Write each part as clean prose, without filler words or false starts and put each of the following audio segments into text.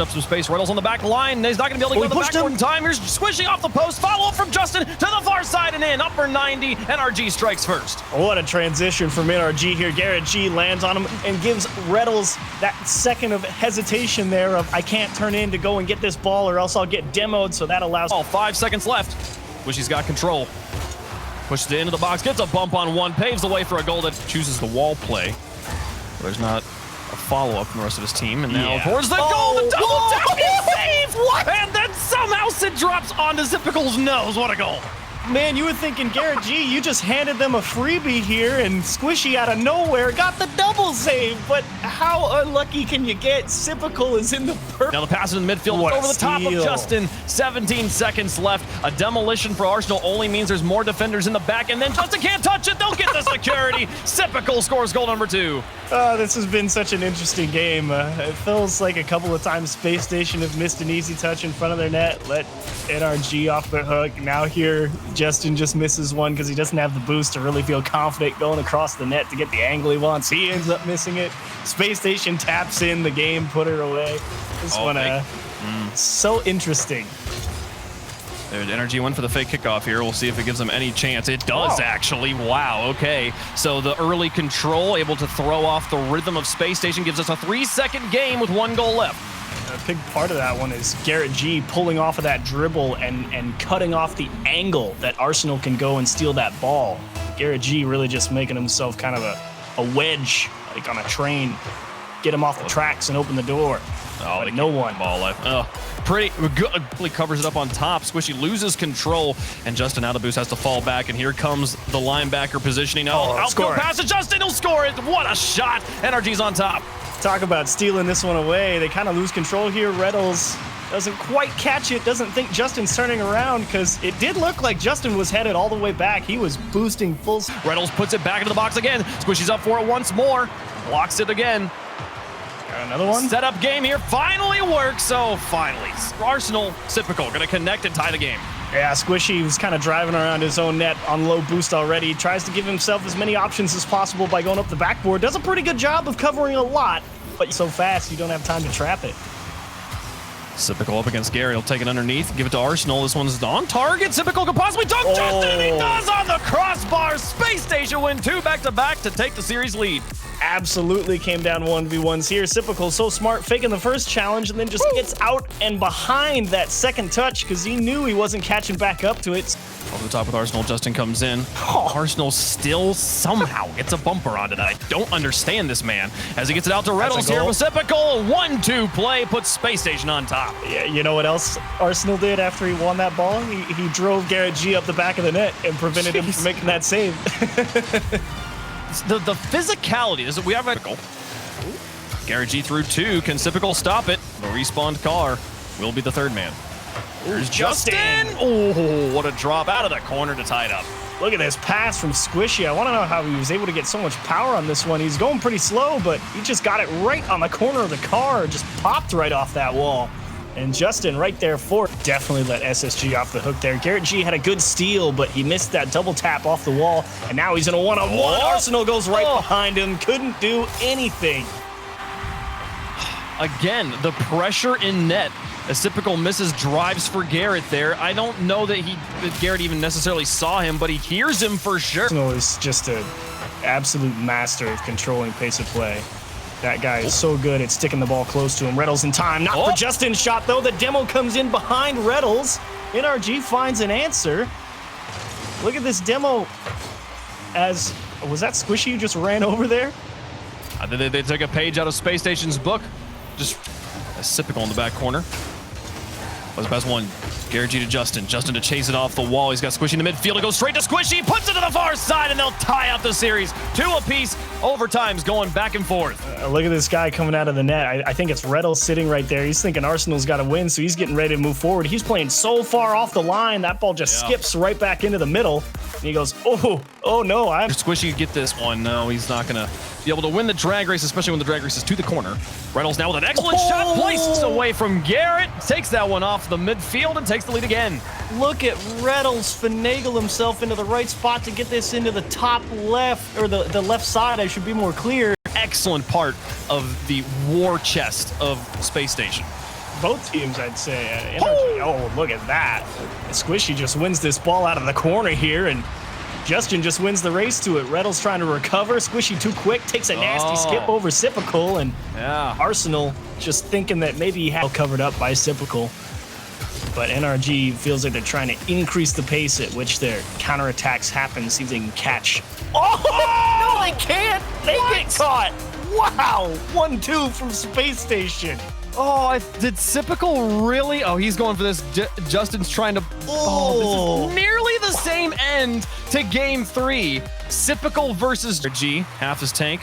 Up some space. Reynolds on the back line. He's not going to be able to go to the backboard in time. Here's squishing off the post. Follow up from Justin to the far side and in. Upper 90. NRG strikes first. What a transition from NRG here. Garrett G lands on him and gives Reynolds that second of hesitation there of I can't turn in to go and get this ball or else I'll get demoed. So that allows. 5 seconds left. Wish he's got control. Pushes it into the box. Gets a bump on one. Paves the way for a goal that chooses the wall play. There's not a follow-up from the rest of his team, and now towards the goal, the double tap is saved! What? And then somehow Sid drops onto Zipical's nose. What a goal. Man, you were thinking, Garrett G, you just handed them a freebie here, and Squishy out of nowhere got the double save, but how unlucky can you get? Sipical is in the perfect. Now the pass in the midfield over the top of Justin. 17 seconds left. A demolition for Arsenal only means there's more defenders in the back, and then Justin can't touch it. They'll get the security. Sipical scores goal number 2. This has been such an interesting game. It feels like a couple of times Space Station have missed an easy touch in front of their net, let NRG off the hook. Now here, Justin just misses one because he doesn't have the boost to really feel confident going across the net to get the angle he wants. He ends up missing it. Space Station taps in the game, put her away. This one, so interesting. NRG went for the fake kickoff here. We'll see if it gives them any chance. It does, actually. Wow, okay. So the early control, able to throw off the rhythm of Space Station, gives us a 3-second game with 1 goal left. A big part of that one is Garrett G pulling off of that dribble and cutting off the angle that Arsenal can go and steal that ball. Garrett G really just making himself kind of a wedge, like on a train. Get him off the tracks and open the door. Oh, but no one. Ball left. Pretty good. Covers it up on top. Squishy loses control, and Justin out of boost has to fall back. And here comes the linebacker positioning. Outfield pass to Justin. He'll score it. What a shot. NRG's on top. Talk about stealing this one away. They kind of lose control here. Reynolds doesn't quite catch it. Doesn't think Justin's turning around because it did look like Justin was headed all the way back. He was boosting full. Reynolds puts it back into the box again. Squishy's up for it once more. Blocks it again. Another one. Setup game here finally works. So finally, Arsenal, Sipical, gonna connect and tie the game. Yeah, Squishy was kind of driving around his own net on low boost already. He tries to give himself as many options as possible by going up the backboard. Does a pretty good job of covering a lot, but so fast you don't have time to trap it. Sipical up against Gary. He'll take it underneath, give it to Arsenal. This one's on target. Sipical could possibly dunk Justin, and he does on the crossbar. Space Station win 2 back-to-back to take the series lead. Absolutely came down 1v1s here. Sipical so smart, faking the first challenge and then just gets out and behind that second touch because he knew he wasn't catching back up to it. Over the top with Arsenal, Justin comes in. Arsenal still somehow gets a bumper on it. I don't understand this man. As he gets it out to Reynolds here with Sipical. 1-2 play puts Space Station on top. Yeah, you know what else Arsenal did after he won that ball? He drove Garrett G up the back of the net and prevented him from making that save. The physicality is that we have a goal. Garrett G through 2. Can Sipical stop it? The respawned car will be the third man. Here's Justin. Oh, what a drop out of the corner to tie it up. Look at this pass from Squishy. I want to know how he was able to get so much power on this one. He's going pretty slow, but he just got it right on the corner of the car. Just popped right off that wall. And Justin right there for it. Definitely let SSG off the hook there. Garrett G had a good steal, but he missed that double tap off the wall. And now he's in a one-on-one. Arsenal goes right behind him. Couldn't do anything. Again, the pressure in net. As Sipical misses drives for Garrett there. I don't know that Garrett even necessarily saw him, but he hears him for sure. Arsenal is just an absolute master of controlling pace of play. That guy is so good at sticking the ball close to him. Reynolds in time. Not for Justin's shot, though. The demo comes in behind Reynolds. NRG finds an answer. Look at this demo. Was that Squishy who just ran over there? They took a page out of Space Station's book. Just a Sipical in the back corner. Was the best one. Garrett G to Justin. Justin to chase it off the wall. He's got Squishy in the midfield. It goes straight to Squishy. Puts it to the far side, and they'll tie up the series. 2 apiece. Overtime's going back and forth. Look at this guy coming out of the net. I think it's Reynolds sitting right there. He's thinking Arsenal's got to win, so he's getting ready to move forward. He's playing so far off the line. That ball just skips right back into the middle. And he goes, oh no. Squishy get this one. No, he's not going to be able to win the drag race, especially when the drag race is to the corner. Reynolds now with an excellent shot, placed away from Garrett. Takes that one off the midfield and takes the lead again. Look at Reynolds finagle himself into the right spot to get this into the top left, or the left side, I should be more clear. Excellent part of the war chest of Space Station. both teams, I'd say. Oh, look at that. Squishy just wins this ball out of the corner here, and Justin just wins the race to it. Reddle's trying to recover. Squishy too quick, takes a nasty skip over Sipical, and Arsenal just thinking that maybe he had covered up by Sipical. But NRG feels like they're trying to increase the pace at which their counterattacks happen, see if they can catch. Oh, no, they can't. They get caught. Wow, 1-2 from Space Station. Oh, did Sipical really? Oh, he's going for this. Justin's trying to. Oh, this is nearly the same end to game 3. Sipical versus G, half his tank.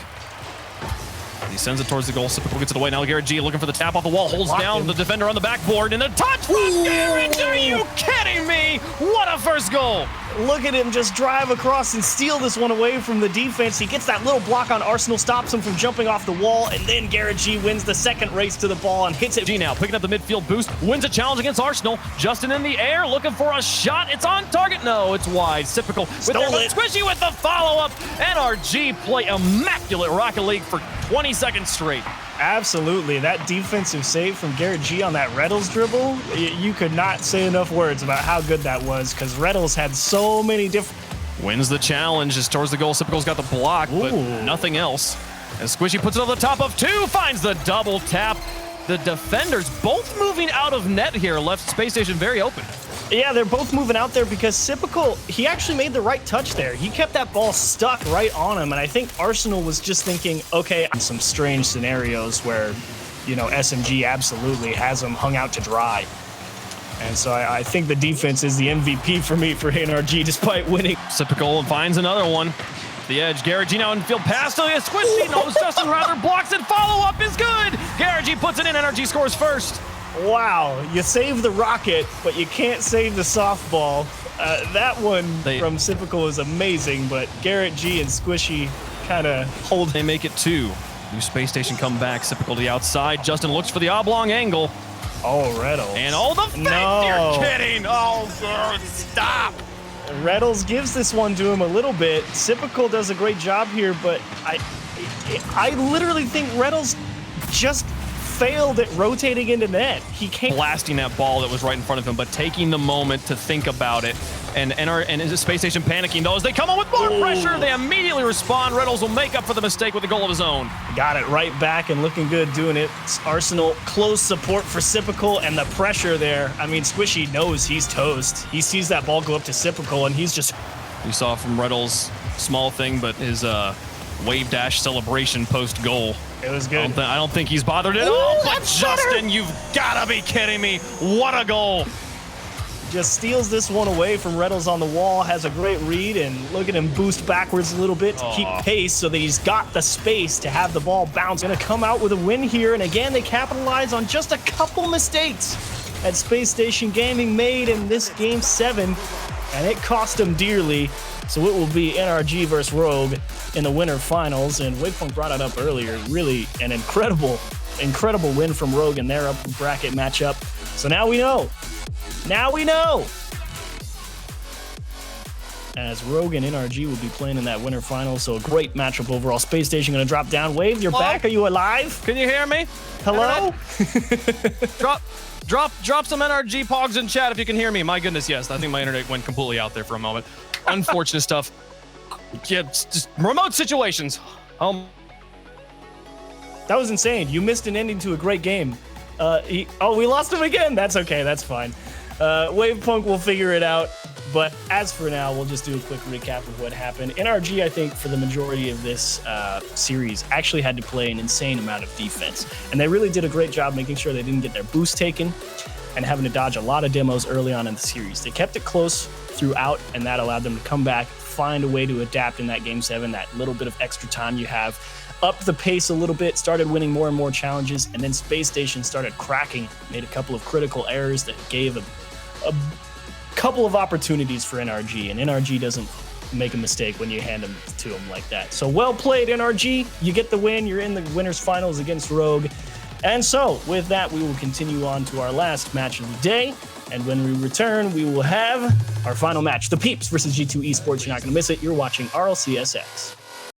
He sends it towards the goal. Sipical gets it away. Now Garrett G looking for the tap off the wall. Holds down the defender on the backboard. And the touch from Garrett G. Are you kidding me? What a first goal. Look at him just drive across and steal this one away from the defense. He gets that little block on Arsenal, stops him from jumping off the wall, and then Garrett G wins the second race to the ball and hits it. G now picking up the midfield boost, wins a challenge against Arsenal. Justin in the air, looking for a shot. It's on target. No, it's wide. Sipical with Squishy with the follow-up. NRG play immaculate Rocket League for 20 seconds straight. Absolutely. That defensive save from Garrett G on that Reddles dribble, you could not say enough words about how good that was, because Reddles had so many different... Wins the challenge, just towards the goal. Sipical's got the block, but nothing else. As Squishy puts it over the top of 2, finds the double tap. The defenders both moving out of net here, left Space Station very open. Yeah, they're both moving out there because Sipical, he actually made the right touch there. He kept that ball stuck right on him, and I think Arsenal was just thinking, okay, some strange scenarios where, you know, SMG absolutely has him hung out to dry. And so I think the defense is the MVP for me for NRG, despite winning. Sipical finds another one. The edge, Garrett G now in field pass to Squishy. No, Justin rather blocks it. Follow-up is good. Garrett G puts it in. NRG scores first. Wow, you save the rocket, but you can't save the softball. That one from Sipical is amazing, but Garrett G and Squishy kind of hold. They make it 2. New Space Station come back. Sipical to the outside. Justin looks for the oblong angle. Oh, Reddles. And the fake. No. You're kidding. Oh, stop. Reddles gives this one to him a little bit. Sipical does a great job here, but I literally think Reddles just failed at rotating into net. He can't blasting that ball that was right in front of him, but taking the moment to think about it. And Space Station panicking though as they come on with more pressure. They immediately respond. Reynolds will make up for the mistake with a goal of his own. Got it right back and looking good doing it. Arsenal close support for Sipical and the pressure there. I mean, Squishy knows he's toast. He sees that ball go up to Sipical and he's just... You saw from Reynolds, small thing, but his wave dash celebration post goal. It was good. I don't think he's bothered at all. But Justin, you've got to be kidding me. What a goal. Just steals this one away from Reynolds on the wall, has a great read, and look at him boost backwards a little bit to keep pace so that he's got the space to have the ball bounce. Gonna come out with a win here, and again, they capitalize on just a couple mistakes that Space Station Gaming made in this Game 7, and it cost them dearly. So it will be NRG versus Rogue in the winter finals, and Wigpunk brought it up earlier. Really an incredible win from Rogue in their upper bracket matchup. So now we know. Now we know. As Rogue and NRG will be playing in that winter final, so a great matchup overall. Space Station gonna drop down. Wave, you're back. Are you alive? Can you hear me? Hello? Drop some NRG pogs in chat if you can hear me. My goodness, yes. I think my internet went completely out there for a moment. Unfortunate stuff. Yeah, just remote situations. That was insane. You missed an ending to a great game. We lost him again. That's okay. That's fine. Wavepunk will figure it out. But as for now, we'll just do a quick recap of what happened. NRG, I think, for the majority of this series, actually had to play an insane amount of defense. And they really did a great job making sure they didn't get their boost taken and having to dodge a lot of demos early on in the series. They kept it close throughout, and that allowed them to come back, find a way to adapt in that Game 7, that little bit of extra time you have, up the pace a little bit, started winning more and more challenges, and then Space Station started cracking, made a couple of critical errors that gave a couple of opportunities for NRG, and NRG doesn't make a mistake when you hand them to them like that. So well played, NRG. You get the win. You're in the winners finals against Rogue. And so with that, we will continue on to our last match of the day. And when we return, we will have our final match, the Peeps versus G2 Esports. You're not going to miss it. You're watching RLCSX.